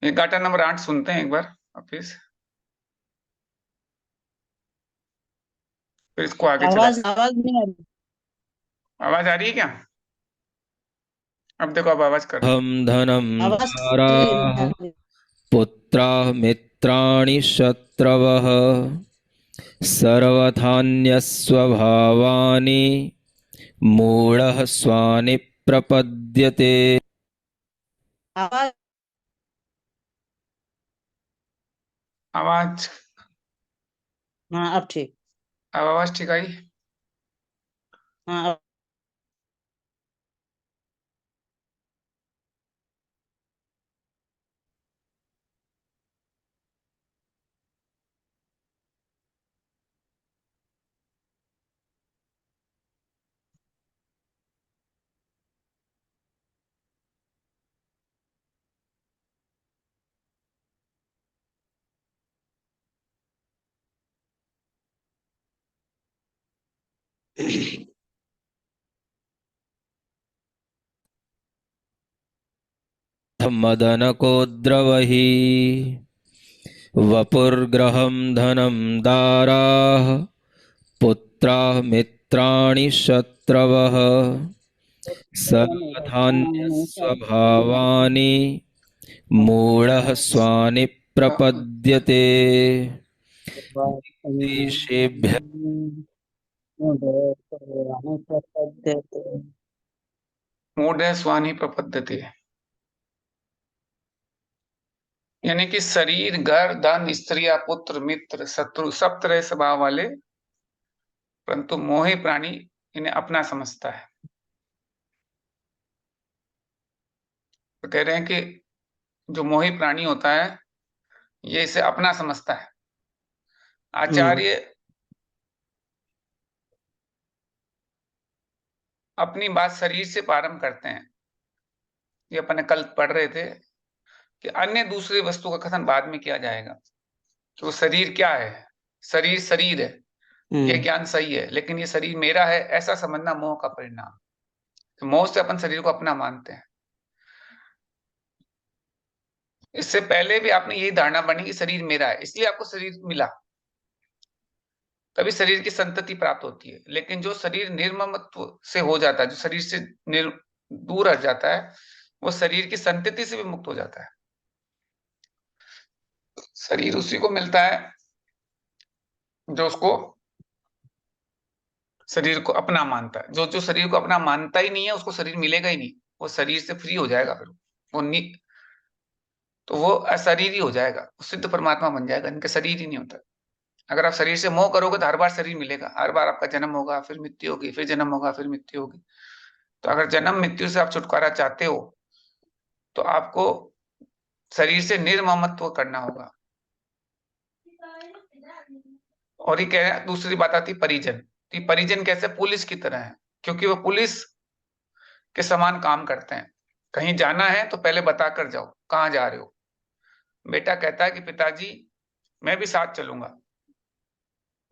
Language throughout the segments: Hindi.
ये गाटा नंबर 8 सुनते हैं एक बार ऑफिस, फिर इसको आगे आवाज चलाते आवाज नहीं आ रही। हैं। आवाज आ रही है क्या? अब देखो, अब आवाज कर रही है। हम धनम आवाज क्लियर नहीं आ दाराः रही। पुत्राः मित्राणि शत्रवः सर्वथान्यस्वभावानि मूढः स्वानि प्रपद्यते। आवाज। आवाज, हाँ अब ठीक। अब आवाज ठीक आई। हाँ अब। मदनकोद्रवहि वपुर्ग्रहं धनं दाराः पुत्राः मित्राणि शत्रवः सर्वथान्यस्वभावानि मूढः स्वानि प्रपद्यते। देशेभ्यः मूढ़ स्वानि प्रपद्यते, यानी कि शरीर, घर, धन, स्त्रियां, पुत्र, मित्र, शत्रु, सब तरह स्वभाव वाले, परंतु मोही प्राणी इन्हें अपना समझता है। तो कह रहे हैं कि जो मोही प्राणी होता है, ये इसे अपना समझता है। आचार्य अपनी बात शरीर से प्रारंभ करते हैं। ये अपन ने कल पढ़ रहे थे कि अन्य दूसरी वस्तु का कथन बाद में किया जाएगा। तो शरीर क्या है? शरीर शरीर है, ये ज्ञान सही है, लेकिन ये शरीर मेरा है ऐसा समझना मोह का परिणाम। तो मोह से अपन शरीर को अपना मानते हैं। इससे पहले भी आपने यही धारणा बनी कि शरीर मेरा है, इसलिए आपको शरीर मिला, तभी शरीर की संतति प्राप्त होती है। लेकिन जो शरीर निर्ममत्व से हो जाता है, जो शरीर से दूर हट जाता है, वो शरीर की संतति से भी मुक्त हो जाता है। शरीर उसी को मिलता है जो उसको शरीर को अपना मानता है। जो जो शरीर को अपना मानता ही नहीं है, उसको शरीर मिलेगा ही नहीं। वो शरीर से फ्री हो जाएगा, फिर वो तो वो अशरीर ही हो जाएगा, वो सिद्ध परमात्मा बन जाएगा, इनका शरीर ही नहीं होता। अगर आप शरीर से मोह करोगे तो हर बार शरीर मिलेगा, हर बार आपका जन्म होगा, फिर मृत्यु होगी, फिर जन्म होगा, फिर मृत्यु होगी। तो अगर जन्म मृत्यु से आप छुटकारा चाहते हो, तो आपको शरीर से निर्ममत्व करना होगा। और ये कह दूसरी बात आती परिजन। कि परिजन कैसे? पुलिस की तरह है, क्योंकि वो पुलिस के समान काम करते हैं। कहीं जाना है तो पहले बता कर जाओ कहाँ जा रहे हो। बेटा कहता है कि पिताजी मैं भी साथ चलूंगा,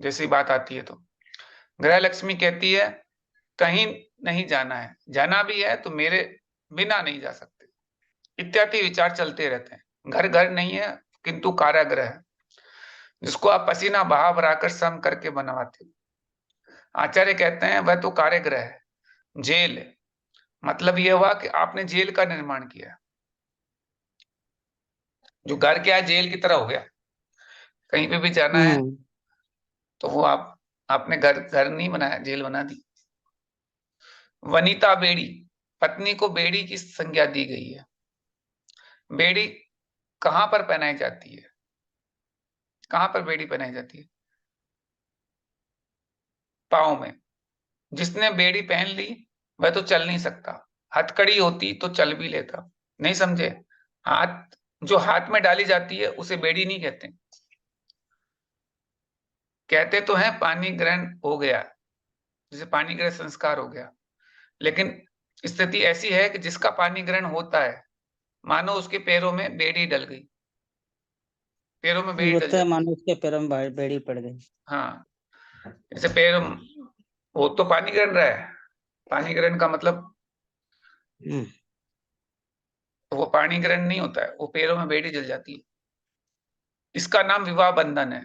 जैसी बात आती है तो गृह लक्ष्मी कहती है कहीं नहीं जाना है, जाना भी है तो मेरे बिना नहीं जा सकते। इत्यादि विचार चलते रहते हैं। घर घर नहीं है, किंतु कारागृह है, जिसको आप पसीना बहा बहाकर श्रम करके बनवाते हो। आचार्य कहते हैं वह तो कारागृह है, जेल है। मतलब यह हुआ कि आपने जेल का निर्माण किया। जो घर क्या है, जेल की तरह हो गया। कहीं पे भी जाना है तो वो आपने घर घर नहीं बनाया, जेल बना दी। वनिता बेड़ी, पत्नी को बेड़ी की संज्ञा दी गई है। बेड़ी कहां पर पहनाई जाती है? कहां पर बेड़ी पहनाई जाती है? पाँव में। जिसने बेड़ी पहन ली वह तो चल नहीं सकता। हथकड़ी होती तो चल भी लेता। नहीं समझे? हाथ, जो हाथ में डाली जाती है उसे बेड़ी नहीं कहते। कहते तो हैं पानी ग्रहण हो गया, जैसे पानी ग्रहण संस्कार हो गया, लेकिन स्थिति ऐसी है कि जिसका पानी ग्रहण होता है, मानो उसके पैरों में बेड़ी डल गई, पैरों में बेड़ी डल होता है, जाती है। मानो उसके पैरों में बेड़ी पड़ गई। हाँ, जैसे पैर, वो तो पानी ग्रहण रहा है। पानी ग्रहण का मतलब तो वो पाणी ग्रहण नहीं होता है, वो पैरों में बेड़ी जल जाती है। इसका नाम विवाह बंधन है।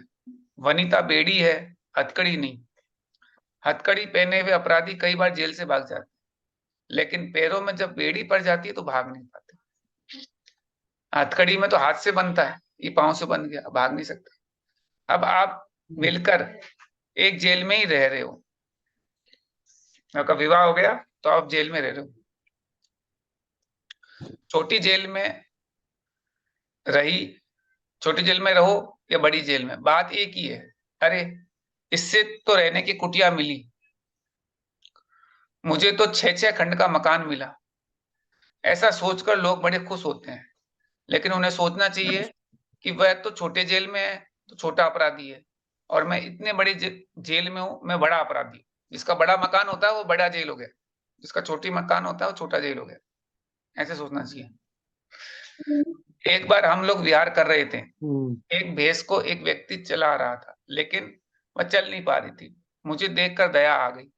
वनिता बेड़ी है, हथकड़ी नहीं। हथकड़ी पहने हुए अपराधी कई बार जेल से भाग जाते हैं, लेकिन पैरों में जब बेड़ी पड़ जाती है तो भाग नहीं पाते। हथकड़ी में तो हाथ से बंधता है, ये पांव से बंध गया, भाग नहीं सकते। अब आप मिलकर एक जेल में ही रह रहे हो, आपका विवाह हो गया तो आप जेल में रह रहे हो। छोटी जेल में रही, छोटी जेल में रहो या बड़ी जेल में, बात एक ही है। अरे इससे तो रहने की कुटिया मिली, मुझे तो 6-6 खंड का मकान मिला। ऐसा सोचकर लोग बड़े खुश होते हैं, लेकिन उन्हें सोचना चाहिए कि वह तो छोटे जेल में है तो छोटा अपराधी है, और मैं इतने बड़ी जेल में हूं, मैं बड़ा अपराधी हूं। जिसका बड़ा मकान होता है वो बड़ा जेल हो गया, जिसका छोटी मकान होता है वो छोटा जेल हो गया। ऐसे सोचना चाहिए। एक बार हम लोग विहार कर रहे थे, एक भैंस को एक व्यक्ति चला रहा था, लेकिन वह चल नहीं पा रही थी। मुझे देखकर दया आ गई।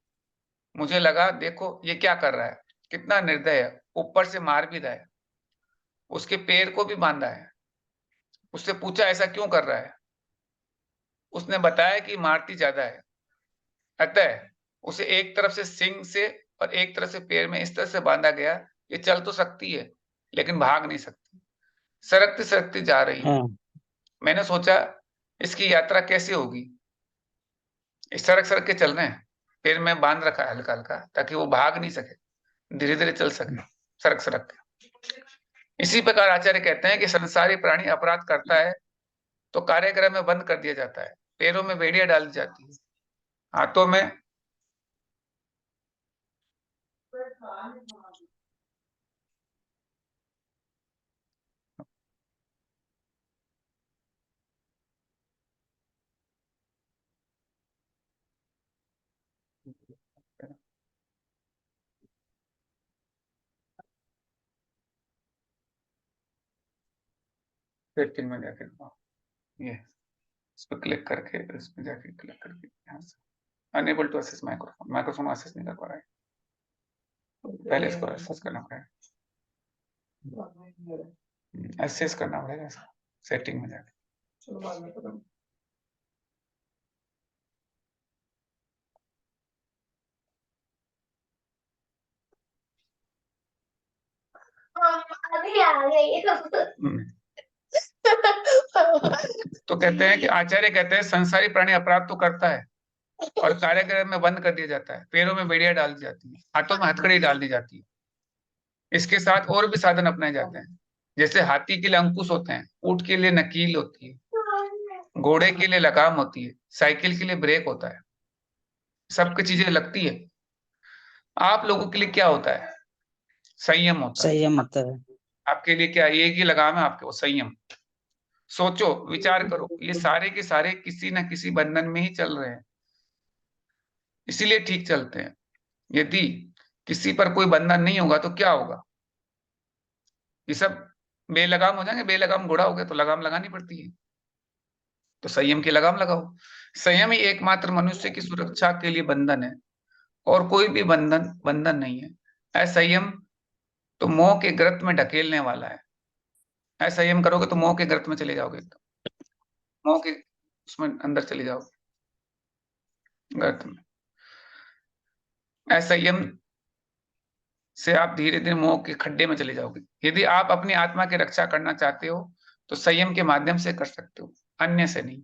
मुझे लगा देखो ये क्या कर रहा है, कितना निर्दय है, ऊपर से मार भी रहा है, उसके पैर को भी बांधा है। उससे पूछा ऐसा क्यों कर रहा है, उसने बताया कि मारती ज्यादा है, अतः उसे एक तरफ से सिंग से और एक तरफ से पैर में इस तरह से बांधा गया, ये चल तो सकती है लेकिन भाग नहीं सकती, सरकती सरकती जा रही है। हाँ मैंने सोचा इसकी यात्रा कैसे होगी। इस सरक सरक के चल रहे हैं, पैर में बांध रखा है हल्का हल्का, ताकि वो भाग नहीं सके, धीरे धीरे चल सके, सरक सरक के। इसी प्रकार आचार्य कहते हैं कि संसारी प्राणी अपराध करता है तो कारागृह में बंद कर दिया जाता है, पैरों में बेड़ियां डाल दी जाती है, हाथों में सेटिंग में जाके ये इस पर क्लिक करके, इसमें जाके क्लिक करके यहाँ से enable to access microphone, microphone access नहीं कर पा रहा है, पहले इसको असेस करना पड़ेगा, असेस करना पड़ेगा इसको सेटिंग में जाके। अभी आ गई। तो कहते हैं कि आचार्य कहते हैं संसारी प्राणी अपराध तो करता है और कारागृह में बंद कर दिया जाता है, पैरों में बेड़ियां डाल दी जाती है, हाथों में हथकड़ी डाल दी जाती है। इसके साथ और भी साधन अपनाए जाते हैं, जैसे हाथी के लिए अंकुश होते हैं, ऊंट के लिए नकील होती है, घोड़े के लिए लगाम होती है, साइकिल के लिए ब्रेक होता है, सबकी चीजें लगती है। आप लोगों के लिए क्या होता है, संयम होता है। संयम होता है। आपके लिए क्या एक ही लगाम है आपके, वो संयम। सोचो विचार करो, ये सारे के सारे किसी न किसी बंधन में ही चल रहे हैं, इसीलिए ठीक चलते हैं। यदि किसी पर कोई बंधन नहीं होगा तो क्या होगा, ये सब बेलगाम हो जाएंगे। बेलगाम घोड़ा हो गया तो लगाम लगानी पड़ती है, तो संयम की लगाम लगाओ। संयम ही एकमात्र मनुष्य की सुरक्षा के लिए बंधन है, और कोई भी बंधन बंधन नहीं है। असंयम तो मोह के गर्त में ढकेलने वाला है। असंयम करोगे तो मोह के गर्त में चले जाओगे, तो मोह के उसमें अंदर चले जाओगे, गर्त में। असंयम से आप धीरे धीरे मोह के खड्डे में चले जाओगे। यदि आप अपनी आत्मा की रक्षा करना चाहते हो तो संयम के माध्यम से कर सकते हो, अन्य से नहीं।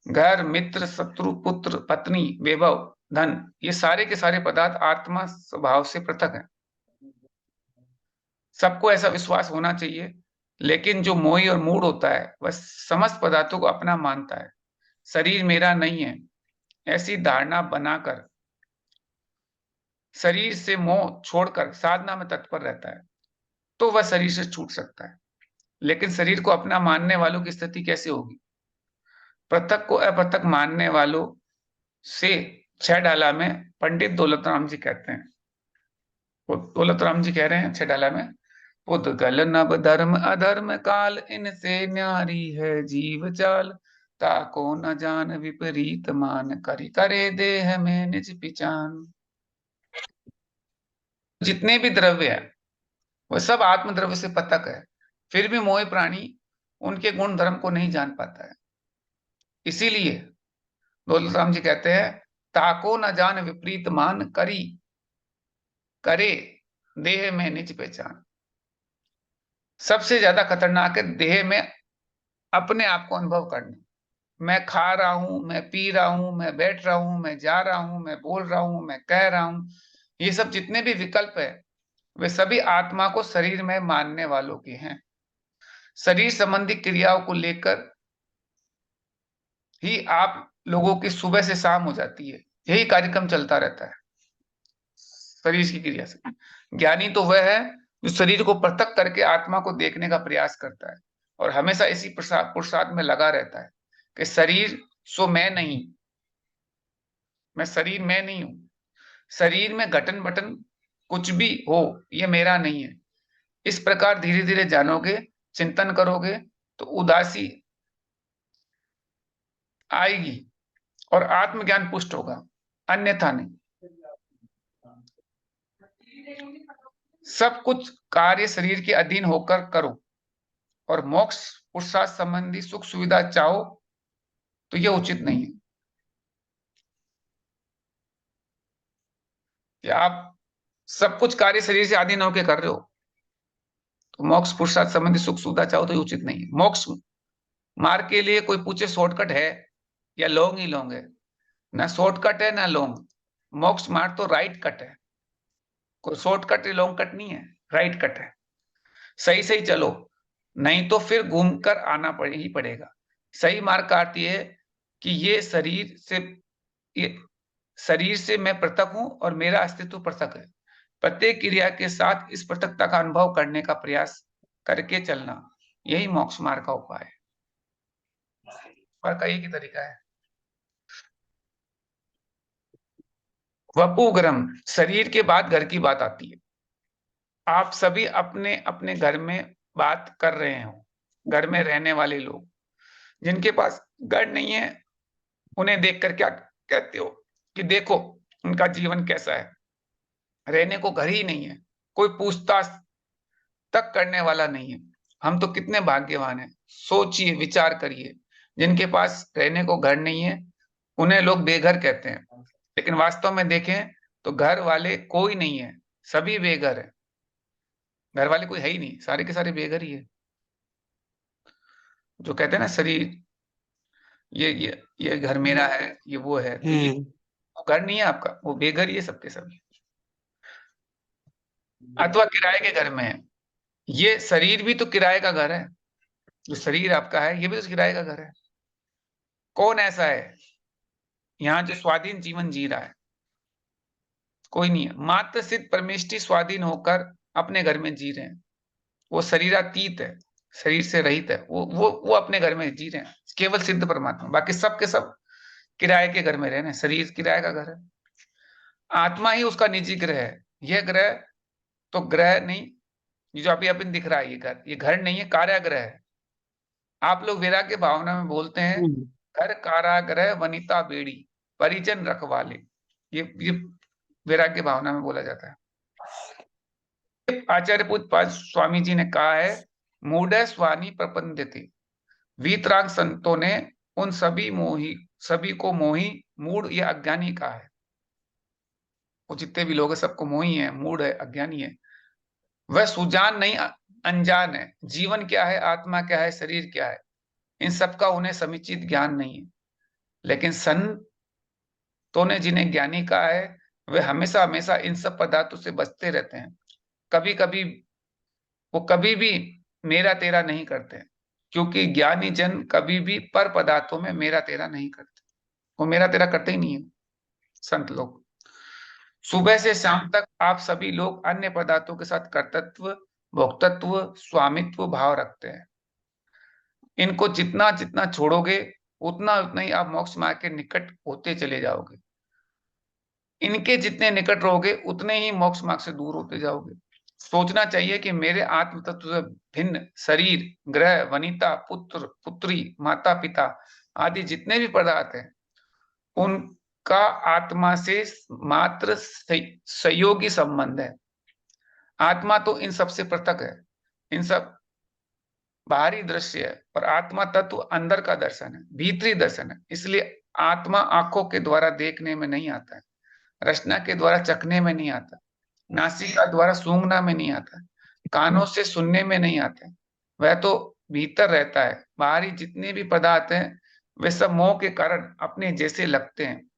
घर, मित्र, शत्रु, पुत्र, पत्नी, वैभव, धन, ये सारे के सारे पदार्थ आत्मा स्वभाव से पृथक हैं। सबको ऐसा विश्वास होना चाहिए, लेकिन जो मोही और मूढ़ होता है वह समस्त पदार्थों को अपना मानता है, शरीर मेरा नहीं है, ऐसी धारणा बनाकर शरीर से मोह छोड़कर साधना में तत्पर रहता है, तो वह शरीर से छूट सकता है। लेकिन शरीर को अपना मानने वालों की स्थिति कैसे होगी। पृथक को अपृथक मानने वालों से छह डाला में पंडित दौलतराम जी कहते हैं, वो दौलतराम जी कह रहे हैं छह डाला में, उद्गल नव धर्म अधर्म काल, इनसे न्यारी है जीव चाल, ताको न जान विपरीत मान, करी करे देह में निज पिचान। जितने भी द्रव्य है वह सब आत्मद्रव्य से पृथक है, फिर भी मोह प्राणी उनके गुण धर्म को नहीं जान पाता है। इसीलिए दौलत राम जी कहते हैं, ताको न जान विपरीत मान करी, करे देह में निज पहचान। सबसे ज्यादा खतरनाक है देह में अपने आप को अनुभव करना। मैं खा रहा हूं, मैं पी रहा हूं, मैं बैठ रहा हूं, मैं जा रहा हूं, मैं बोल रहा हूं, मैं कह रहा हूं, ये सब जितने भी विकल्प है वे सभी आत्मा को शरीर में मानने वालों के हैं। शरीर संबंधी क्रियाओं को लेकर ही आप लोगों की सुबह से शाम हो जाती है, यही कार्यक्रम चलता रहता है शरीर की क्रिया से। ज्ञानी तो वह है जो शरीर को पृथक करके आत्मा को देखने का प्रयास करता है और हमेशा इसी पुरुषार्थ में लगा रहता है कि शरीर सो मैं नहीं, मैं शरीर मैं नहीं हूं, शरीर में घटन बटन कुछ भी हो ये मेरा नहीं है। इस प्रकार धीरे धीरे जानोगे, चिंतन करोगे तो उदासी आएगी और आत्मज्ञान पुष्ट होगा, अन्यथा नहीं। सब कुछ कार्य शरीर के अधीन होकर करो और मोक्ष पुरुषार्थ संबंधी सुख सुविधा चाहो तो यह उचित नहीं है कि आप सब कुछ कार्य शरीर से अधीन होकर कर रहे हो तो मोक्ष पुरुषार्थ संबंधी सुख सुविधा चाहो तो ये उचित नहीं है। मोक्ष मार्ग के लिए कोई पूछे शॉर्टकट है या लॉन्ग ही लॉन्ग है, ना शॉर्टकट है ना लॉन्ग। मोक्ष मार्ग तो राइट कट है, कोई शॉर्टकट या लॉन्ग कट नहीं है, राइट कट है। सही सही चलो, नहीं तो फिर घूमकर आना ही पड़ेगा। सही मार्ग का अर्थ ये है कि ये शरीर से मैं पृथक हूं और मेरा अस्तित्व पृथक है। प्रत्येक क्रिया के साथ इस पृथकता का अनुभव करने का प्रयास करके चलना, यही मोक्ष मार्ग का उपाय है। और का एक ही तरीका है। वपुग्रम, शरीर के बाद घर की बात आती है। आप सभी अपने अपने घर में बात कर रहे हो, घर में रहने वाले लोग जिनके पास घर नहीं है उन्हें देखकर क्या कहते हो कि देखो उनका जीवन कैसा है, रहने को घर ही नहीं है, कोई पूछताछ तक करने वाला नहीं है। हम तो कितने भाग्यवान हैं। सोचिए, विचार करिए, जिनके पास रहने को घर नहीं है उन्हें लोग बेघर कहते हैं, लेकिन वास्तव में देखें तो घर वाले कोई नहीं है, सभी बेघर है। घर वाले कोई है ही नहीं, सारे के सारे बेघर ही है। जो कहते हैं ना शरीर, ये घर मेरा है, ये वो है, तो ये वो घर नहीं है आपका, वो बेघर ही है सबके सब। अथवा किराए के घर में है। ये शरीर भी तो किराए का घर है, जो शरीर आपका है ये भी तो किराए का घर है। कौन ऐसा है यहाँ जो स्वाधीन जीवन जी रहा है? कोई नहीं है। मात्र सिद्ध परमेष्टि स्वाधीन होकर अपने घर में जी रहे हैं, वो शरीरातीत है, शरीर से रहित है, वो अपने घर में जी रहे हैं, केवल सिद्ध परमात्मा। बाकी सब के सब किराए के घर में रहे हैं। शरीर किराए का घर है, आत्मा ही उसका निजी ग्रह है। यह ग्रह तो ग्रह नहीं, ये जो अभी अपन दिख रहा है ये घर नहीं है, कारागृह है। आप लोग वैराग्य भावना में बोलते हैं घर कारागृह वनिता बेड़ी परिजन रखवाले, ये वैराग्य भावना में बोला जाता है। आचार्य पूज्य स्वामी जी ने कहा है, मूढ़ स्वानी प्रपंद्यते, वीतराग संतों ने उन सभी को मोही मूढ़ या अज्ञानी कहा है। वो जितने भी लोग हैं सबको मोही है, मूढ़ है, अज्ञानी है। वह सुजान नहीं अनजान है। जीवन क्या है, आत्मा क्या है, शरीर क्या है, इन सबका उन्हें समुचित ज्ञान नहीं है। लेकिन संतों ने जिन्हें ज्ञानी कहा है वे हमेशा हमेशा इन सब पदार्थों से बचते रहते हैं। कभी कभी वो कभी भी मेरा तेरा नहीं करते, क्योंकि ज्ञानी जन कभी भी पर पदार्थों में मेरा तेरा नहीं करते। वो मेरा तेरा करते ही नहीं है संत लोग। सुबह से शाम तक आप सभी लोग अन्य पदार्थों के साथ कर्तृत्व, भोक्तृत्व, स्वामित्व भाव रखते हैं। इनको जितना जितना छोड़ोगे उतना उतना ही आप मोक्ष मार्ग के निकट होते चले जाओगे। इनके जितने निकट रहोगे उतने ही मोक्ष मार्ग से दूर होते जाओगे। सोचना चाहिए कि मेरे आत्म तत्व से भिन्न शरीर, ग्रह, वनिता, पुत्र, पुत्री, माता पिता आदि जितने भी पदार्थ हैं उनका आत्मा से मात्र सहयोगी संबंध है। आत्मा तो इन सब से पृथक है, इन सब बाहरी दृश्य है, और आत्मा तत्व अंदर का दर्शन है, भीतरी दर्शन है। इसलिए आत्मा आंखों के द्वारा देखने में नहीं आता है, रचना के द्वारा चखने में नहीं आता, नासिका द्वारा सूंघना में नहीं आता, कानों से सुनने में नहीं आता है। वह तो भीतर रहता है। बाहरी जितने भी पदार्थ हैं वे सब मोह के कारण अपने जैसे लगते हैं।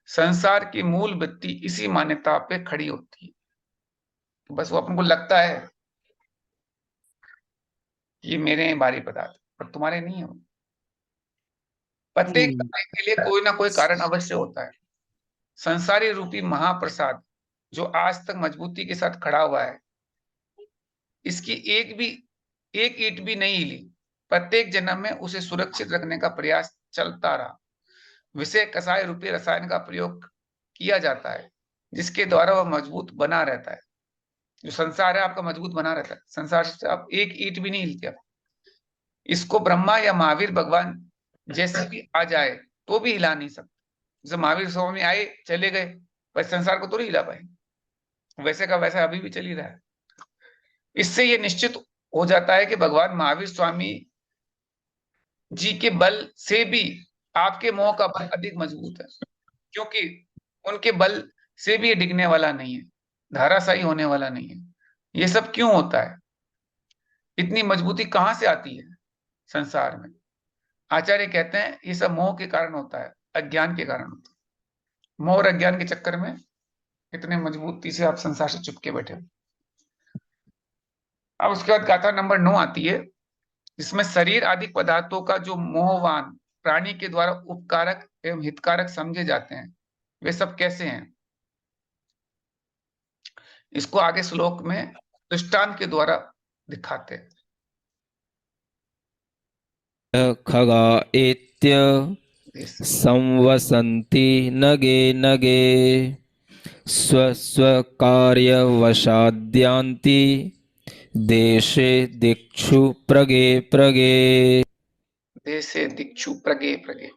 संसार की मूल वृत्ति इसी मान्यता पे खड़ी होती है। तो बस वो अपन को लगता है ये मेरे हैं बाहरी पदार्थ, पर तुम्हारे नहीं है वो। प्रत्येक कार्य के लिए कोई ना कोई कारण अवश्य होता है। संसारी रूपी महाप्रसाद जो आज तक मजबूती के साथ खड़ा हुआ है, इसकी एक ईंट भी नहीं हिली। प्रत्येक जन्म में उसे सुरक्षित रखने का प्रयास चलता रहा। विषय कसाय रूपी रसायन का प्रयोग किया जाता है जिसके द्वारा वह मजबूत बना रहता है। जो संसार है आपका मजबूत बना रहता है, संसार से आप एक ईंट भी नहीं हिलती आप। इसको ब्रह्मा या महावीर भगवान जैसे भी आ जाए तो भी हिला नहीं सकते। जैसे महावीर स्वामी आए चले गए, पर संसार को तो नहीं हिला पाए, वैसे का वैसा अभी भी चल ही रहा है। इससे ये निश्चित हो जाता है कि भगवान महावीर स्वामी जी के बल से भी आपके मोह का बल अधिक मजबूत है, क्योंकि उनके बल से भी ये डिगने वाला नहीं है, धाराशायी होने वाला नहीं है। ये सब क्यों होता है? इतनी मजबूती कहां से आती है संसार में? आचार्य कहते हैं ये सब मोह के कारण होता है, अज्ञान के कारण होता है। मोह और अज्ञान के चक्कर में इतने मजबूती से आप संसार से चिपके बैठे हो। अब उसके बाद गाथा नंबर 9 आती है, जिसमें शरीर आदि पदार्थों का जो मोहवान प्राणी के द्वारा उपकारक एवं हितकारक समझे जाते हैं, वे सब कैसे हैं? इसको आगे श्लोक में दृष्टांत के द्वारा दिखाते हैं। खगा एत्य संवसन्ति नगे नगे स्वस्वकार्यवशाद्यान्ति देशे दिक्षु प्रगे प्रगे। देशे दिक्षु प्रगे प्रगे,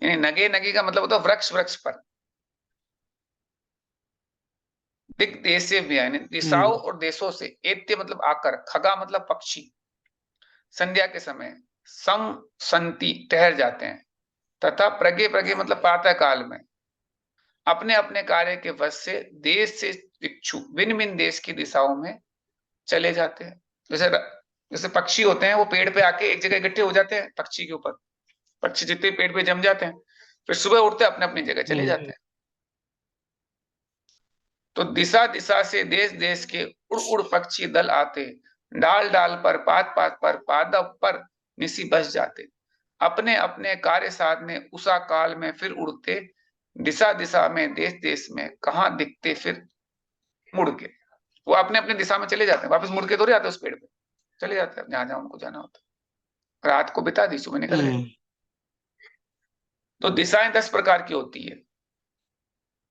यानी नगे नगे का मतलब होता है वृक्ष वृक्ष पर। दिक देशे भी यानी दिशाओं और देशों से, एत्य मतलब आकर, खगा मतलब पक्षी, संध्या के समय सम संति ठहर जाते हैं, तथा प्रगे प्रगे मतलब प्रातः काल में अपने अपने कार्य के वश से देश से दिक्षु भिन्न भिन्न देश की दिशाओं में चले जाते हैं। जैसे जैसे पक्षी होते हैं वो पेड़ पे आके एक जगह इकट्ठे हो जाते हैं, पक्षी के ऊपर पक्षी जितने पेड़ पे जम जाते हैं, फिर सुबह उठते अपने अपनी जगह चले जाते हैं। तो दिशा दिशा से देश देश के उड़ उड़ पक्षी दल आते, डाल डाल पर पात पात पर पादप पर निसी बस जाते, अपने अपने कार्य साधने उषा काल में फिर उड़ते, दिशा दिशा में देश देश में कहाँ दिखते फिर मुड़ के। वो अपने अपने दिशा में चले जाते हैं, वापस मुड़ के थोड़ी आते उस पेड़ पे, चले जाते हैं जहां जहां उनको जाना होता है। रात को बिता दी, सुबह निकल गए। तो दिशाएं 10 प्रकार की होती है।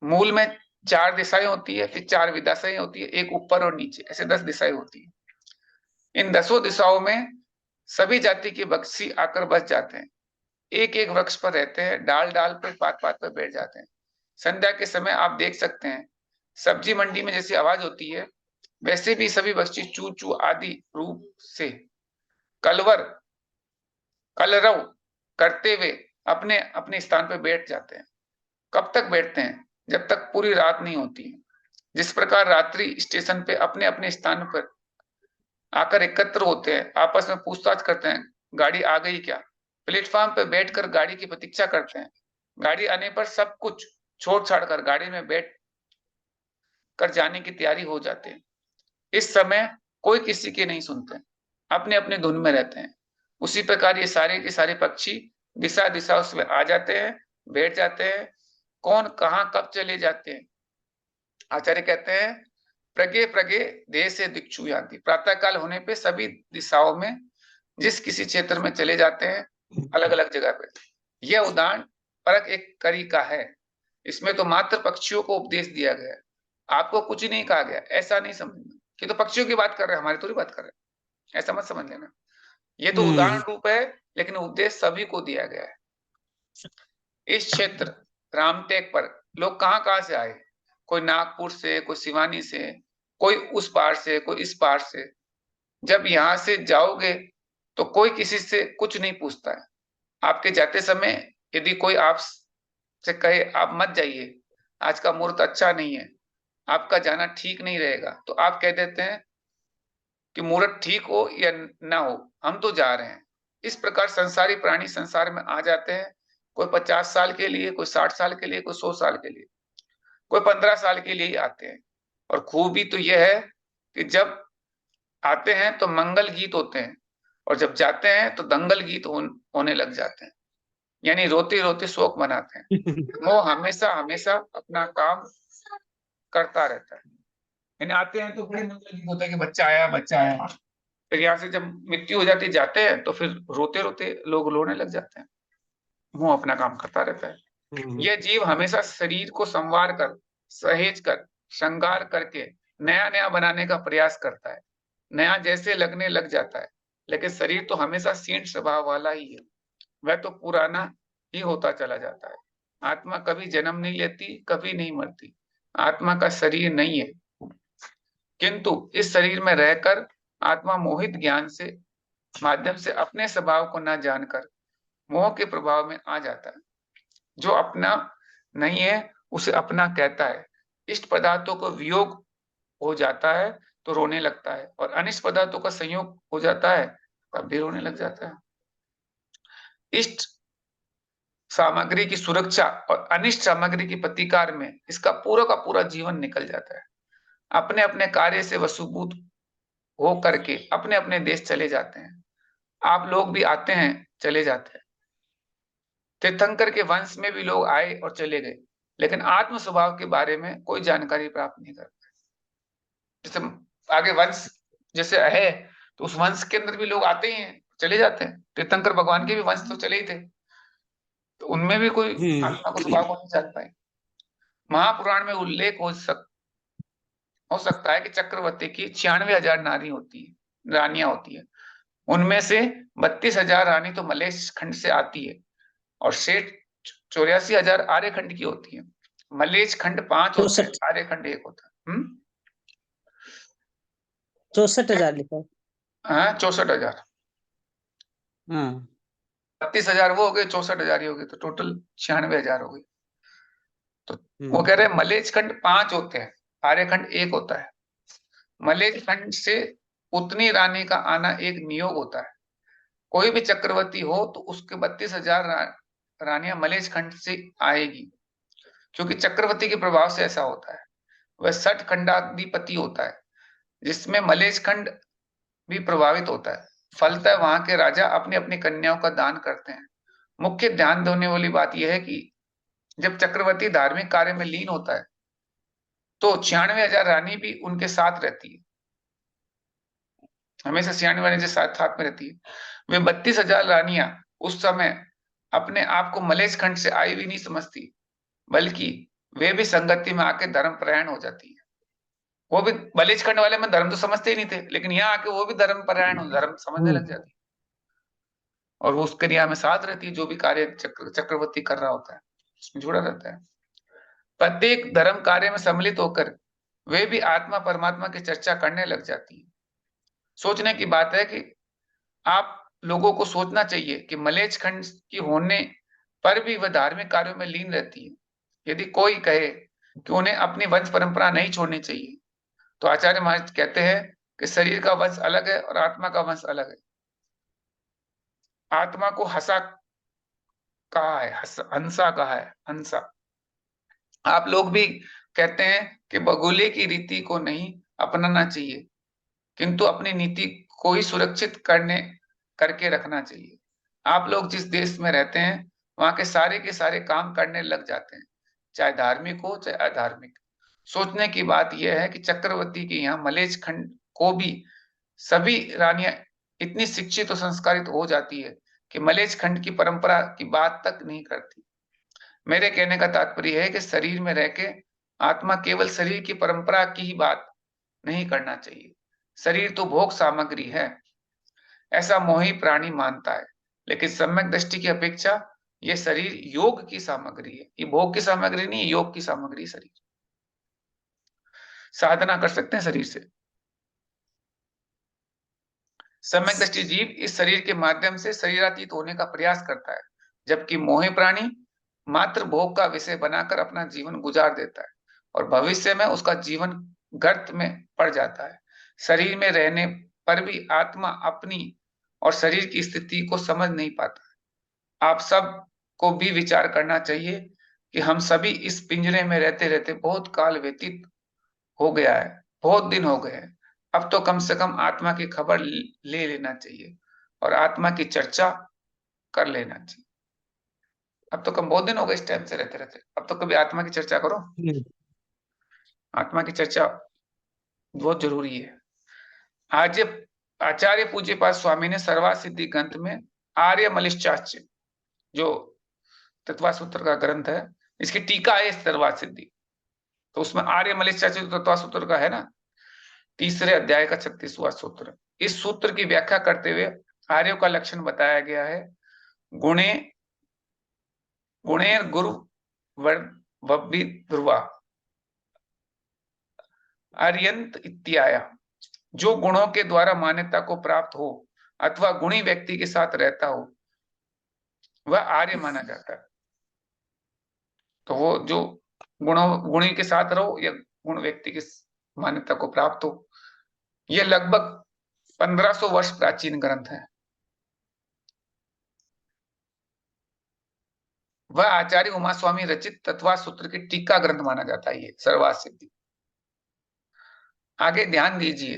मूल में 4 दिशाएं होती है, फिर 4 विदिशाएं होती है, एक ऊपर और नीचे, ऐसे 10 दिशाएं होती है। इन 10 दिशाओं में सभी जाति के पक्षी आकर बस जाते हैं, एक एक वृक्ष पर रहते हैं, डाल डाल पर पात पात पर बैठ जाते हैं। संध्या के समय आप देख सकते हैं सब्जी मंडी में जैसी आवाज होती है, वैसे भी सभी पक्षी चू चू आदि रूप से कलवर कलरव करते हुए अपने अपने स्थान पर बैठ जाते हैं। कब तक बैठते हैं? जब तक पूरी रात नहीं होती है। जिस प्रकार रात्रि स्टेशन पे अपने अपने स्थान पर आकर एकत्र होते हैं, आपस में पूछताछ करते हैं गाड़ी आ गई क्या, प्लेटफॉर्म पर बैठकर गाड़ी की प्रतीक्षा करते हैं, गाड़ी आने पर सब कुछ छोड़ छाड़ कर गाड़ी में बैठ कर जाने की तैयारी हो जाते हैं। इस समय कोई किसी के नहीं सुनते, अपने अपने धुन में रहते हैं। उसी प्रकार ये सारे के सारे पक्षी दिशा दिशा उसमें आ जाते हैं, बैठ जाते हैं। कौन कहाँ कब चले जाते हैं? आचार्य कहते हैं प्रगे प्रगे देश से दिक्षु यान्ति, प्रातः काल होने पे सभी दिशाओं में जिस किसी क्षेत्र में चले जाते हैं अलग अलग जगह पे। यह उदाहरण परक एक करी का है। इसमें तो मात्र पक्षियों को उपदेश दिया गया है, आपको कुछ ही नहीं कहा गया। ऐसा नहीं समझना कि तो पक्षियों की बात कर रहे हैं, हमारी थोड़ी बात कर रहे हैं, ऐसा मत समझ लेना। ये तो उदाहरण रूप है, लेकिन उपदेश सभी को दिया गया है। इस क्षेत्र रामटेक पर लोग कहाँ कहाँ से आए, कोई नागपुर से, कोई सिवानी से, कोई उस पार से, कोई इस पार से। जब यहाँ से जाओगे तो कोई किसी से कुछ नहीं पूछता है। आपके जाते समय यदि कोई आपसे कहे आप मत जाइए, आज का मुहूर्त अच्छा नहीं है, आपका जाना ठीक नहीं रहेगा, तो आप कह देते हैं कि मुहूर्त ठीक हो या ना हो, हम तो जा रहे हैं। इस प्रकार संसारी प्राणी संसार में आ जाते हैं, कोई 50 साल के लिए, कोई 60 साल के लिए, कोई 100 साल के लिए, कोई 15 साल के लिए ही आते हैं। और खूबी तो यह है कि जब आते हैं तो मंगल गीत होते हैं, और जब जाते हैं तो दंगल गीत होने लग जाते हैं, यानी रोते रोते शोक मनाते हैं। वो हमेशा हमेशा अपना काम करता रहता है। यानी आते हैं तो बड़े मंगल गीत होता है कि बच्चा आया, बच्चा आया। फिर यहाँ से जब मृत्यु हो जाती, जाते हैं तो फिर रोते रोते लोग रोने लग जाते हैं। वो अपना काम करता रहता है। यह जीव हमेशा शरीर को संवार कर, सहेज कर, श्रृंगार करके नया नया बनाने का प्रयास करता है। नया जैसे लगने लग जाता है, लेकिन शरीर तो हमेशा क्षीण स्वभाव वाला ही है, वह तो पुराना ही होता चला जाता है। आत्मा कभी जन्म नहीं लेती, कभी नहीं मरती। आत्मा का शरीर नहीं है, किंतु इस शरीर में रहकर आत्मा मोहित ज्ञान से माध्यम से अपने स्वभाव को न जानकर मोह के प्रभाव में आ जाता है। जो अपना नहीं है उसे अपना कहता है। इष्ट पदार्थों को वियोग हो जाता है तो रोने लगता है, और अनिष्ट पदार्थों का संयोग हो जाता है तब भी रोने लग जाता है। इष्ट सामग्री की सुरक्षा और अनिष्ट सामग्री की प्रतिकार में इसका का पूरा जीवन निकल जाता है। अपने अपने कार्य से वसूभूत हो करके अपने अपने देश चले जाते हैं। आप लोग भी आते हैं, चले जाते हैं। तीर्थंकर के वंश में भी लोग आए और चले गए, लेकिन आत्म स्वभाव के बारे में कोई जानकारी प्राप्त नहीं करते। जैसे आगे वंश जैसे है, तो उस वंश के अंदर भी लोग आते ही हैं, चले जाते हैं। तीर्थंकर भगवान के भी वंश तो चले ही थे, तो उनमें भी कोई आत्मा को स्वभाव को नहीं जान पाए। महापुराण में उल्लेख हो सकता है कि चक्रवर्ती की 96,000 नारी होती है, रानियां होती है। उनमें से 32,000 रानी तो मलेश खंड से आती है, और शेष 84,000 आर्यखंड की होती है। मलेच खंड 5 होते हैं, आर्यखंड 1 होता है। 64,000 लिखा है। हाँ, 64,000। हाँ 32,000 वो हो गए, 64,000 ही हो गए, तो टोटल 96,000 हो गए। तो वो कह रहे हैं मलेच खंड 5 होते हैं, आर्यखंड 1 होता है। मलेच खंड से उतनी रानी का आना एक नियोग होता है। कोई भी चक्रवर्ती हो तो उसके 32,000 रानियां मलेच खंड से आएगी, क्योंकि चक्रवर्ती के प्रभाव से ऐसा होता है। वह 60 खंडाधिपति होता है, जिसमें मलेच खंड भी प्रभावित होता है। फलतः वहां के राजा अपनी अपनी कन्याओं का दान करते हैं। मुख्य ध्यान देने वाली बात यह है कि जब चक्रवर्ती धार्मिक कार्य में लीन होता है तो 96,000 रानी भी उनके साथ रहती है, हमेशा 96 रानी साथ साथ में रहती है। वे 32,000 रानियां उस समय अपने आप को मलेच खंड से आई हुई नहीं समझती, बल्कि वे भी संगति में आके धर्म परायण हो जाती है। वो भी मलेच खंड वाले में धर्म तो समझते ही नहीं थे, लेकिन यहाँ आके वो भी धर्म परायण, धर्म समझने लग जाती है, और वो उस क्रिया में साथ रहती है, जो भी कार्य चक्रवर्ती कर रहा होता है उसमें जुड़ा रहता है। प्रत्येक धर्म कार्य में सम्मिलित होकर वे भी आत्मा परमात्मा की चर्चा करने लग जाती है। सोचने की बात है कि आप लोगों को सोचना चाहिए कि मलेच खंड की होने पर भी वह धार्मिक कार्यों में लीन रहती है। यदि कोई कहे कि उन्हें अपनी वंश परंपरा नहीं छोड़नी चाहिए, तो आचार्य महाराज कहते हैं कि शरीर का वंश अलग है और आत्मा का वंश अलग है। आत्मा को हंसा कहा है, हंसा कहा है, हंसा। आप लोग भी कहते हैं कि बगुले की रीति को नहीं अपनाना चाहिए, किंतु अपनी नीति को ही सुरक्षित करके रखना चाहिए। आप लोग जिस देश में रहते हैं वहां के सारे काम करने लग जाते हैं, चाहे धार्मिक हो चाहे अधार्मिक। सोचने की बात यह है कि चक्रवर्ती के यहाँ मलेच खंड को भी सभी रानियां इतनी शिक्षित और संस्कारित हो जाती है कि मलेच खंड की परंपरा की बात तक नहीं करती। मेरे कहने का तात्पर्य है कि शरीर में रह के आत्मा केवल शरीर की परंपरा की ही बात नहीं करना चाहिए। शरीर तो भोग सामग्री है, ऐसा मोही प्राणी मानता है, लेकिन सम्यक दृष्टि की अपेक्षा यह शरीर योग की सामग्री है। ये भोग की सामग्री नहीं, योग की सामग्री शरीर। साधना कर सकते हैं शरीर से। सम्यक दृष्टि जीव इस शरीर के माध्यम से शरीरातीत होने का प्रयास करता है, जबकि मोही प्राणी मात्र भोग का विषय बनाकर अपना जीवन गुजार देता है और भविष्य में उसका जीवन गर्त में पड़ जाता है। शरीर में रहने पर भी आत्मा अपनी और शरीर की स्थिति को समझ नहीं पाता। आप सब को भी विचार करना चाहिए कि हम सभी इस पिंजरे में रहते रहते बहुत काल व्यतीत हो गया है, बहुत दिन हो गए हैं। अब तो कम से कम आत्मा की खबर ले लेना चाहिए और आत्मा की चर्चा कर लेना चाहिए। अब तो कम बहुत दिन हो गए इस टाइम से रहते रहते, अब तो कभी आत्मा की चर्चा करो। आत्मा की चर्चा बहुत जरूरी है। आज आचार्य पूज्य पाद स्वामी ने सर्वा सिद्धि ग्रंथ में आर्य मलिश्चाच्य, जो तत्वा सूत्र का ग्रंथ है, इसकी टीका है सर्वा सिद्धि, तो उसमें आर्य मलिश्चाच्य तत्वा सूत्र का है ना, तीसरे अध्याय का 36वां सूत्र। इस सूत्र की व्याख्या करते हुए आर्यों का लक्षण बताया गया है। गुणे गुणेर गुरु वब्बि ध्रुवा आर्यंत इत्याया। जो गुणों के द्वारा मान्यता को प्राप्त हो अथवा गुणी व्यक्ति के साथ रहता हो वह आर्य माना जाता है। तो वो जो गुणी के साथ रहो या गुण व्यक्ति की मान्यता को प्राप्त हो, यह लगभग 1500 वर्ष प्राचीन ग्रंथ है। वह आचार्य उमा स्वामी रचित तत्वा सूत्र की टीका ग्रंथ माना जाता है ये सर्वा सिद्धि। आगे ध्यान दीजिए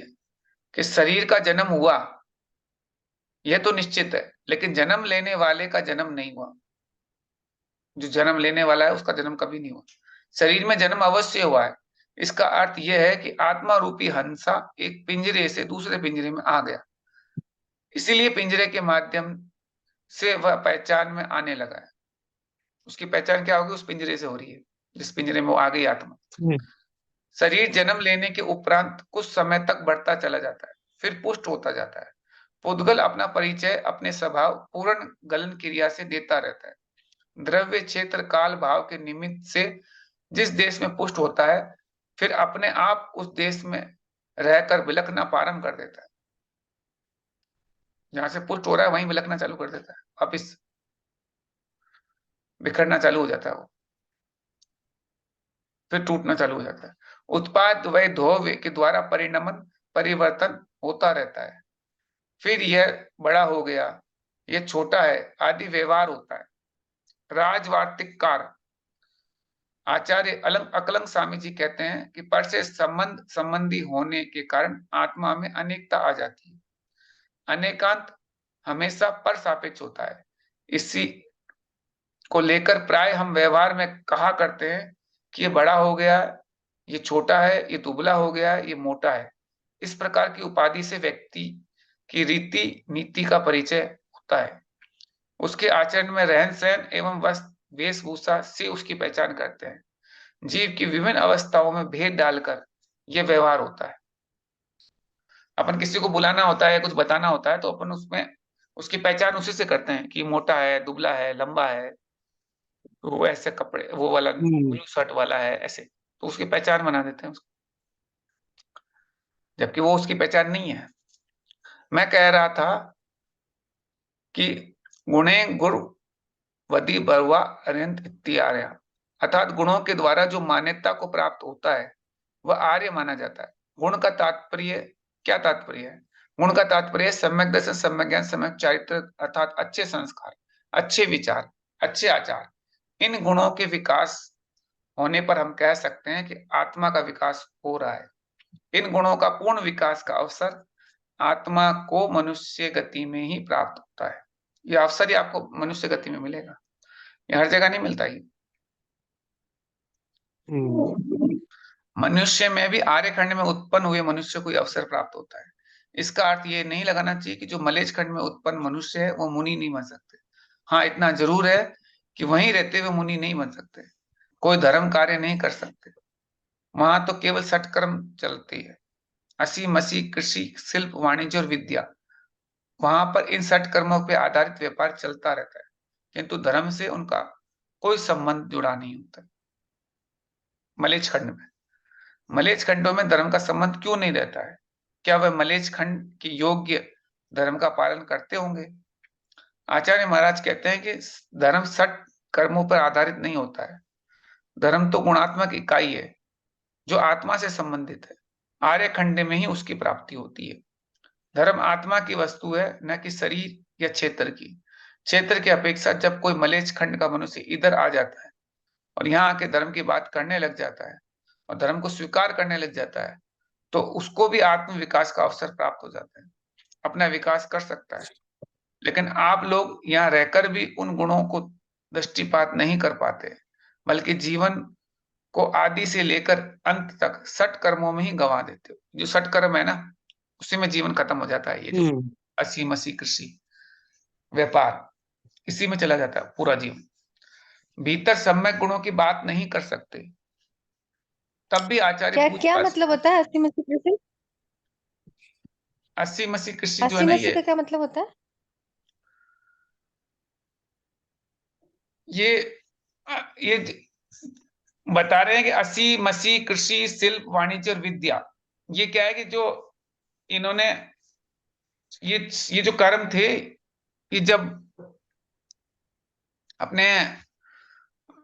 कि शरीर का जन्म हुआ यह तो निश्चित है, लेकिन जन्म लेने वाले का जन्म नहीं हुआ। जो जन्म लेने वाला है उसका जन्म कभी नहीं हुआ। शरीर में जन्म अवश्य हुआ है। इसका अर्थ यह है कि आत्मा रूपी हंसा एक पिंजरे से दूसरे पिंजरे में आ गया, इसीलिए पिंजरे के माध्यम से वह पहचान में आने लगा है। उसकी पहचान क्या होगी? उस पिंजरे से हो रही है जिस पिंजरे में वो आ गई आत्मा। शरीर जन्म लेने के उपरांत कुछ समय तक बढ़ता चला जाता है, फिर पुष्ट होता जाता है। पुद्गल अपना परिचय अपने स्वभाव पूर्ण गलन क्रिया से देता रहता है। द्रव्य क्षेत्र काल भाव के निमित्त से जिस देश में पुष्ट होता है, फिर अपने आप उस देश में रहकर विलखना प्रारंभ कर देता है। जहां से पुष्ट हो रहा है वहीं विलखना चालू कर देता है, वापिस बिखरना चालू हो जाता है वो, फिर टूटना चालू हो जाता है। उत्पाद व धोव के द्वारा परिणमन परिवर्तन होता रहता है। फिर यह बड़ा हो गया, यह छोटा है आदि व्यवहार होता है। राजवार्तिक कार आचार्य अकलंग स्वामी जी कहते हैं कि पर से संबंधी होने के कारण आत्मा में अनेकता आ जाती है। अनेकांत हमेशा पर सापेक्ष होता है। इसी को लेकर प्राय हम व्यवहार में कहा करते हैं कि ये बड़ा हो गया, ये छोटा है, ये दुबला हो गया, ये मोटा है। इस प्रकार की उपाधि से व्यक्ति की रीति नीति का परिचय होता है। उसके आचरण में रहन सहन एवं वेशभूषा से उसकी पहचान करते हैं। जीव की विभिन्न अवस्थाओं में भेद डालकर यह व्यवहार होता है। अपन किसी को बुलाना होता है, कुछ बताना होता है, तो अपन उसमें उसकी पहचान उसी से करते हैं कि मोटा है, दुबला है, लंबा है, वो ऐसे कपड़े, वो वाला ब्लू शर्ट वाला है, ऐसे तो उसकी पहचान बना देते हैं उसको, जबकि वो उसकी पहचान नहीं है। मैं कह रहा था कि गुणे गुर वदी बरुआ अनंत इत्यार्य, अर्थात गुणों के द्वारा जो मान्यता को प्राप्त होता है वह आर्य माना जाता है। गुण का तात्पर्य क्या? तात्पर्य है गुण का तात्पर्य सम्यक दर्शन, सम्यक ज्ञान, सम्यक चारित्र, अर्थात अच्छे संस्कार, अच्छे विचार, अच्छे आचार। इन गुणों के विकास होने पर हम कह सकते हैं कि आत्मा का विकास हो रहा है। इन गुणों का पूर्ण विकास का अवसर आत्मा को मनुष्य गति में ही प्राप्त होता है। यह अवसर ही आपको मनुष्य गति में मिलेगा, यह हर जगह नहीं मिलता ही। मनुष्य में भी आर्यखंड में उत्पन्न हुए मनुष्य को अवसर प्राप्त होता है। इसका अर्थ ये नहीं लगाना चाहिए कि जो मलेच्छ खंड में उत्पन्न मनुष्य है वो मुनि नहीं बन सकते। हाँ, इतना जरूर है कि वहीं रहते हुए मुनि नहीं बन सकते, कोई धर्म कार्य नहीं कर सकते। वहां तो केवल सटकर्म चलती है, असी मसी, कृषि, शिल्प, वाणिज्य और विद्या। वहां पर इन सटकर्मों पे आधारित व्यापार चलता रहता है, किंतु धर्म से उनका कोई संबंध जुड़ा नहीं होता मलेच्छ खंड में। मलेच्छ खंडों में धर्म का संबंध क्यों नहीं रहता है? क्या वह मलेच्छ खंड के योग्य धर्म का पालन करते होंगे? आचार्य महाराज कहते हैं कि धर्म सठ कर्मों पर आधारित नहीं होता है। धर्म तो गुणात्मक इकाई है जो आत्मा से संबंधित है। आर्य खंड में ही उसकी प्राप्ति होती है। धर्म आत्मा की वस्तु है, न कि शरीर या क्षेत्र की। क्षेत्र की अपेक्षा जब कोई मलेच्छ खंड का मनुष्य इधर आ जाता है और यहाँ आके धर्म की बात करने लग जाता है और धर्म को स्वीकार करने लग जाता है, तो उसको भी आत्म विकास का अवसर प्राप्त हो जाता है, अपना विकास कर सकता है। लेकिन आप लोग यहाँ रहकर भी उन गुणों को दृष्टिपात नहीं कर पाते, बल्कि जीवन को आदि से लेकर अंत तक सठ कर्मों में ही गंवा देते हो। जो सठ कर्म है ना, उसी में जीवन खत्म हो जाता है। ये जो अस्सी मसी कृषि व्यापार, इसी में चला जाता है पूरा जीवन। भीतर सम्यक गुणों की बात नहीं कर सकते। तब भी आचार्य क्या पूछ क्या पास मतलब होता है अस्सी मसी कृषि? अस्सी मसी कृषि जो है अस्सी ना, मसी का क्या मतलब होता है? ये बता रहे हैं कि अस्सी मसी कृषि शिल्प वाणिज्य और विद्या, ये क्या है कि जो इन्होंने ये जो कर्म थे, ये जब अपने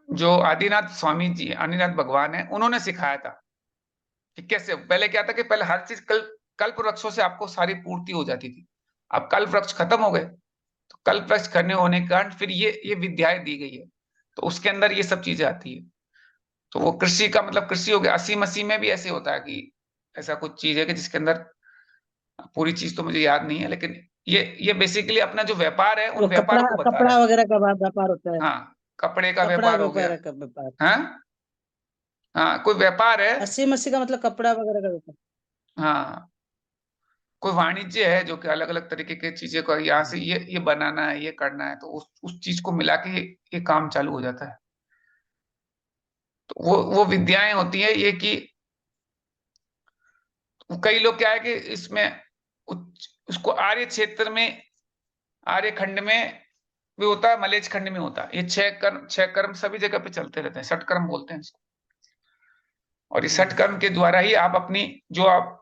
जो आदिनाथ स्वामी जी, आदिनाथ भगवान है, उन्होंने सिखाया था कि कैसे। पहले क्या था कि पहले हर चीज कल्प वृक्षों से आपको सारी पूर्ति हो जाती थी। अब कल्प वृक्ष खत्म हो गए, तो कल्प वृक्ष खत्म होने के कारण फिर ये विद्याएं दी गई है, तो उसके अंदर ये सब चीजें आती है। तो वो कृषि का मतलब कृषि हो गया। अस्सी मसी में भी ऐसे होता है कि ऐसा कुछ चीज है कि जिसके अंदर, पूरी चीज तो मुझे याद नहीं है, लेकिन ये बेसिकली अपना जो व्यापार है, उन वो व्यापार कपड़ा को बता रहा कपड़ा है। वगैरह का व्यापार होता है। हाँ, कपड़े का कपड़ा व्यापार हो गया। वगैरह का व्यापार। हाँ हाँ, कोई व्यापार है। अस्सी मसी का मतलब कपड़ा वगैरह का व्यापार। हाँ, कोई वाणिज्य है जो कि अलग अलग तरीके की चीजें को यहाँ से ये बनाना है, ये करना है, तो उस चीज को मिला के ये काम चालू हो जाता है। तो वो विद्याएं होती है ये कि कई लोग क्या है कि इसमें उसको आर्य क्षेत्र में, आर्य खंड में भी होता है, मलेच्छ खंड में होता है। ये छह कर्म सभी जगह पे चलते रहते हैं, षट कर्म बोलते हैं इसको। और इस षट कर्म के द्वारा ही आप अपनी जो आप,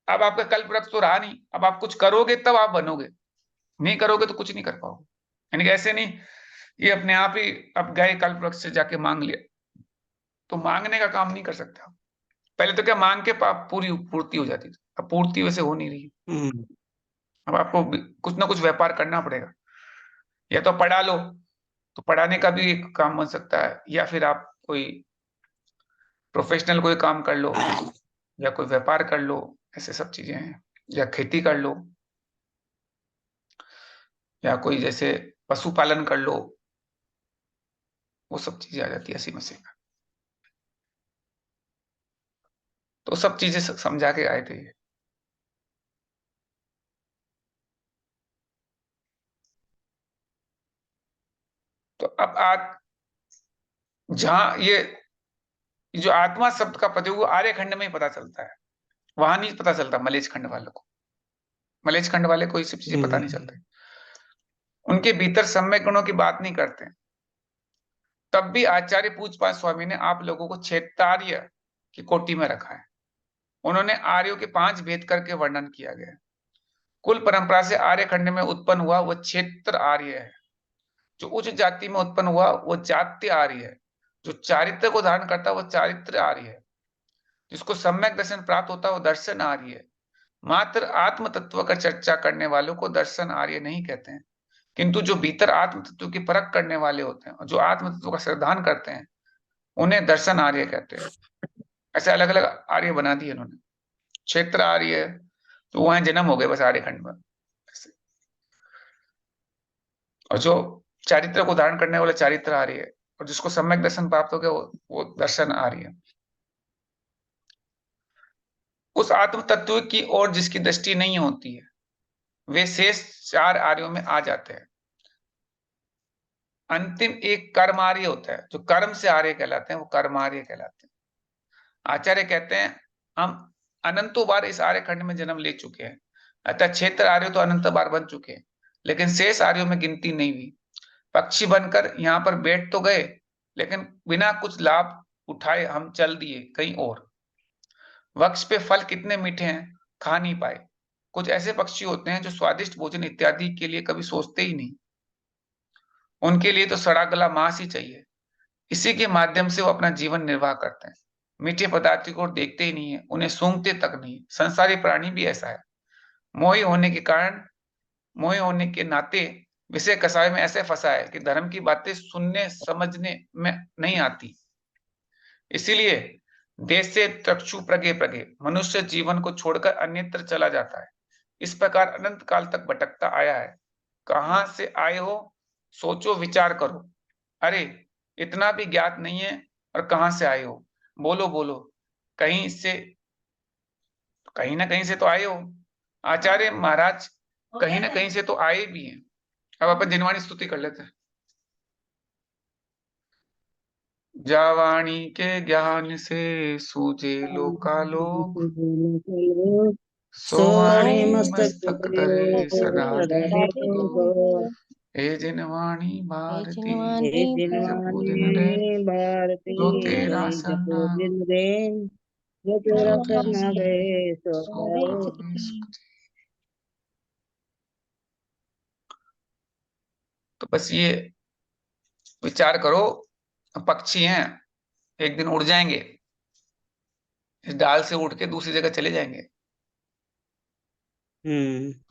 अब आपका कल्प वृक्ष तो रहा नहीं, अब आप कुछ करोगे तब आप बनोगे, नहीं करोगे तो कुछ नहीं कर पाओगे। यानी कि ऐसे नहीं ये अपने आप ही अब गए कल्प वृक्ष से जाके मांग लिया, तो मांगने का काम नहीं कर सकते आप। पहले तो क्या मांग के पाप पूरी पूर्ति हो जाती थी, अब पूर्ति वैसे हो नहीं रही। अब आपको कुछ ना कुछ व्यापार करना पड़ेगा। या तो पढ़ा लो, तो पढ़ाने का भी एक काम बन सकता है, या फिर आप कोई प्रोफेशनल कोई काम कर लो, या कोई व्यापार कर लो, ऐसे सब चीजें हैं। या खेती कर लो, या कोई जैसे पशुपालन कर लो, वो सब चीजें आ जाती है इसी में से। तो सब चीजें समझा के आए थे ये। तो अब आज जहां ये जो आत्मा शब्द का प्रयोग आर्य खंड में ही पता चलता है, वहां नहीं पता चलता मलेच्छ खंड वालों को। मलेच्छ खंड वाले को ये सब चीजें पता नहीं चलती, उनके भीतर सम्यक गुणों की बात नहीं करते। तब भी आचार्य पूज्यपाद स्वामी ने आप लोगों को क्षेत्रार्य की कोटि में रखा है। उन्होंने आर्यों के 5 भेद करके वर्णन किया गया है। कुल परंपरा से आर्य खंड में उत्पन्न हुआ वो क्षेत्र आर्य है। जो उच्च जाति में उत्पन्न हुआ वो जात्य आर्य है। जो चारित्र को धारण करता है वो चारित्र आर्य है। जिसको सम्यक दर्शन प्राप्त होता है वो दर्शन आर्य है। मात्र आत्म तत्व का चर्चा करने वालों को दर्शन आर्य नहीं कहते हैं, किंतु जो भीतर आत्म तत्व की परख करने वाले होते हैं और जो आत्म तत्व का श्रद्धान करते हैं, उन्हें दर्शन आर्य कहते हैं। ऐसे अलग अलग आर्य बना दिए उन्होंने। क्षेत्र आर्य, तो वहां जन्म हो गए बस आर्य खंड में। और जो चारित्र को धारण करने वाला चारित्र आर्य है, और जिसको सम्यक दर्शन प्राप्त हो गया वो दर्शन आर्य है। उस आत्म तत्व की ओर जिसकी दृष्टि नहीं होती है, वे शेष 4 आर्यों में आ जाते हैं। अंतिम एक कर्म आर्य होता है, जो कर्म से आर्य कहलाते हैं, वो कर्म आर्य कहलाते हैं। आचार्य कहते हैं हम अनंतों बार इस आर्य खंड में जन्म ले चुके हैं, अतः क्षेत्र आर्य तो अनंत बार बन चुके हैं, लेकिन शेष आर्यों में गिनती नहीं हुई। पक्षी बनकर यहाँ पर बैठ तो गए, लेकिन बिना कुछ लाभ उठाए हम चल दिए कहीं और। वृक्ष पे फल कितने मीठे हैं, खा नहीं पाए। कुछ ऐसे पक्षी होते हैं जो स्वादिष्ट भोजन इत्यादि के लिए कभी सोचते ही नहीं, उनके लिए तो सड़ा गला मांस ही चाहिए। इसी के माध्यम से वो अपना जीवन निर्वाह करते हैं। मीठे पदार्थ को देखते ही नहीं है, उन्हें सूंघते तक नहीं। संसारी प्राणी भी ऐसा है। मोही होने के कारण, मोहे होने के नाते विषय कसाय में ऐसे फंसा है कि धर्म की बातें सुनने समझने में नहीं आती। इसीलिए देश से चक्षु प्रगे प्रगे मनुष्य जीवन को छोड़कर अन्यत्र चला जाता है। इस प्रकार अनंत काल तक भटकता आया है। कहां से आए हो, सोचो विचार करो। अरे इतना भी ज्ञात नहीं है, और कहां से आए हो, बोलो बोलो। कहीं से, कहीं ना कहीं से तो आए हो। आचार्य महाराज कहीं ना कहीं से तो आए भी हैं। अब अपन जिनवाणी स्तुति कर लेते हैं। जावाणी के ज्ञान से सूझे लोकालोक, सोवाणी सोवाणी मस्तक मस्तक धरे सदा दे सदा गो। गो। हे जिनवाणी भारती हे जपू दिन रे, जिनवाणी भारती जो तेरा जपो सरना दिन देन, जो तेरा सरना गए सो आओ। तो बस ये विचार करो, पक्षी हैं, एक दिन उड़ जाएंगे, इस डाल से उड़ के दूसरी जगह चले जाएंगे। तो